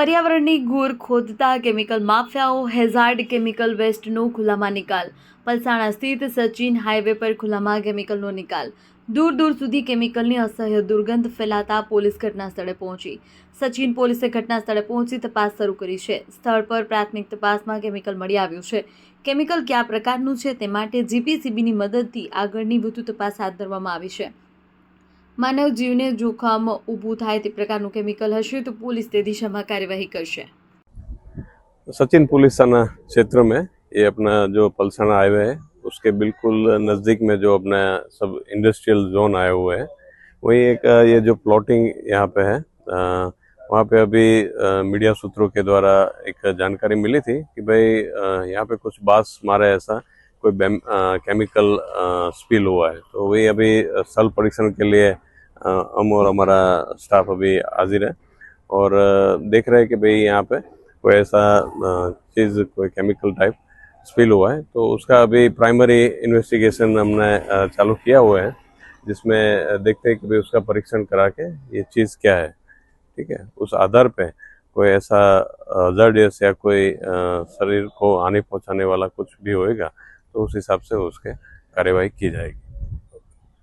પર્યાવરણની ગૂર ખોદતા chemical માફિયાઓ hazard chemical વેસ્ટનો ખુલ્લામાં નિકાલ. પલસાણા સ્થિત સચિન હાઈવે પર ખુલ્લામાં કેમિકલનો નિકાલ. દૂર દૂર સુધી કેમિકલની અસહ્ય દુર્ગંધ ફેલાતા પોલીસ ઘટના સ્થળે પહોંચી. સચિન પોલીસે ઘટના સ્થળે પહોંચી તપાસ શરૂ કરી છે. સ્થળ પર પ્રાથમિક તપાસમાં કેમિકલ મળી આવ્યું છે. કેમિકલ કયા પ્રકારનું છે તે માટે જીપીસીબીની મદદથી આગળની વધુ તપાસ હાથ ધરવામાં આવી છે. માનવ जीवने जोखम ऊभू थाय ते प्रकारનું केमिकल हशे तो पुलिस ते दिशाમાં कार्यवाही करशे. सचिन पुलिस थाना क्षेत्र में ये अपना जो पलसाना हाईवे है उसके बिल्कुल नज़दीक में जो अपना सब इंडस्ट्रियल जोन आए हुए हैं वही एक ये जो प्लॉटिंग यहाँ पे है वहाँ पे अभी मीडिया सूत्रों के द्वारा एक जानकारी मिली थी कि भाई यहाँ पे कुछ बांस मारे ऐसा कोई केमिकल स्पिल हुआ है, तो वही अभी स्थल परीक्षण के लिए हम और हमारा स्टाफ अभी हाजिर है और देख रहे हैं कि भाई यहाँ पे कोई ऐसा चीज़ कोई केमिकल टाइप स्पिल हुआ है, तो उसका अभी प्राइमरी इन्वेस्टिगेशन हमने चालू किया हुआ है, जिसमें देखते हैं कि भाई उसका परीक्षण करा के ये चीज़ क्या है, ठीक है, उस आधार पे कोई ऐसा हज़ार्डियस या कोई शरीर को हानि पहुँचाने वाला कुछ भी होएगा तो उस हिसाब से उसके कार्यवाही की जाएगी.